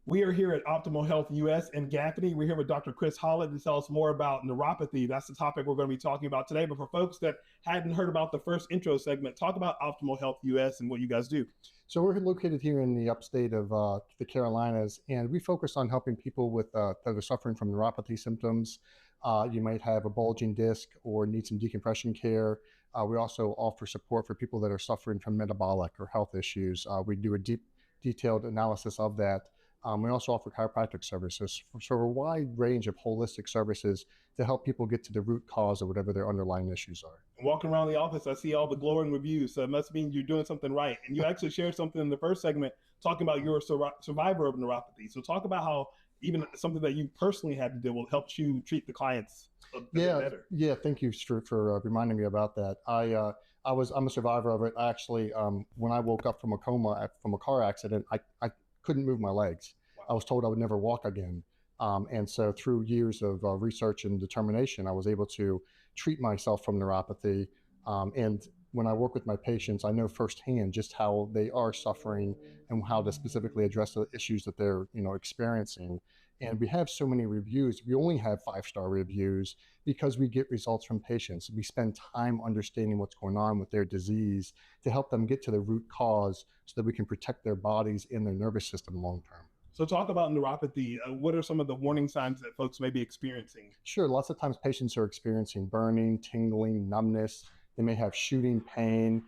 We are here at Optimal Health US in Gaffney. We're here with Dr. Chris Holland to tell us more about neuropathy. That's the topic we're going to be talking about today. But for folks that hadn't heard about the first intro segment, talk about Optimal Health US and what you guys do. So we're located here in the upstate of the Carolinas, and we focus on helping people with that are suffering from neuropathy symptoms. You might have a bulging disc or need some decompression care. We also offer support for people that are suffering from metabolic or health issues. We do a detailed analysis of that. We also offer chiropractic services, so a wide range of holistic services to help people get to the root cause of whatever their underlying issues are. Walking around the office, I see all the glowing reviews, so it must mean you're doing something right. And you actually shared something in the first segment talking about you're a survivor of neuropathy. So talk about how even something that you personally had to deal with helped you treat the clients a bit better. Yeah, thank you for reminding me about that. I'm a survivor of it. Actually, when I woke up from a coma from a car accident, I couldn't move my legs. Wow. I was told I would never walk again. And so through years of research and determination, I was able to treat myself from neuropathy. And when I work with my patients, I know firsthand just how they are suffering and how to specifically address the issues that they're experiencing. And we have so many reviews. We only have 5-star reviews because we get results from patients. We spend time understanding what's going on with their disease to help them get to the root cause so that we can protect their bodies and their nervous system long term. So talk about neuropathy. What are some of the warning signs that folks may be experiencing? Sure. Lots of times patients are experiencing burning, tingling, numbness. They may have shooting pain.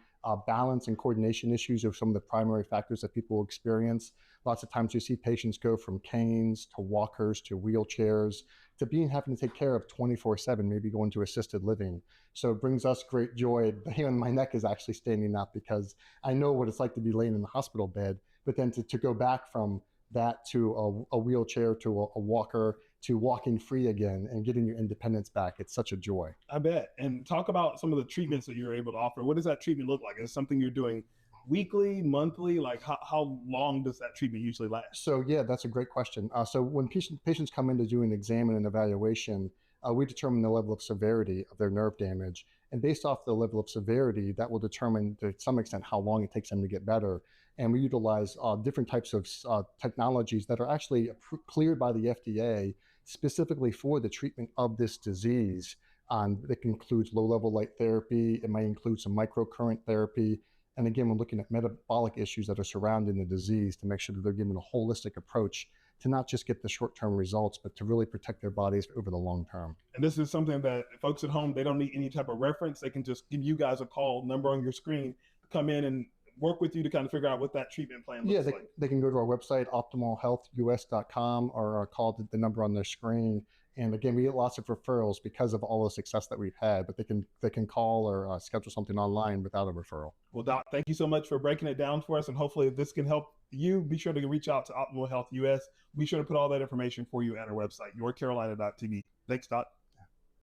Balance and coordination issues are some of the primary factors that people experience. Lots of times you see patients go from canes to walkers to wheelchairs to having to take care of 24/7, maybe going to assisted living. So it brings us great joy. The hair on my neck is actually standing up because I know what it's like to be laying in the hospital bed, but then to go back from that to a wheelchair, to a walker, to walking free again and getting your independence back. It's such a joy. I bet. And talk about some of the treatments that you're able to offer. What does that treatment look like? Is it something you're doing weekly, monthly? Like how long does that treatment usually last? So yeah, that's a great question. So when patients come in to do an exam and an evaluation, we determine the level of severity of their nerve damage. And based off the level of severity, that will determine to some extent how long it takes them to get better. And we utilize different types of technologies that are actually cleared by the FDA specifically for the treatment of this disease. That includes low-level light therapy. It might include some microcurrent therapy. And again, we're looking at metabolic issues that are surrounding the disease to make sure that they're given a holistic approach to not just get the short-term results, but to really protect their bodies over the long term. And this is something that folks at home, they don't need any type of reference. They can just give you guys a call, number on your screen, come in and work with you to kind of figure out what that treatment plan looks like. They can go to our website, optimalhealthus.com, or call the number on their screen. And again, we get lots of referrals because of all the success that we've had, but they can call or schedule something online without a referral. Well, Doc, thank you so much for breaking it down for us. And hopefully if this can help you, be sure to reach out to Optimal Health US. Be sure to put all that information for you at our website, yourcarolina.tv. Thanks, Doc.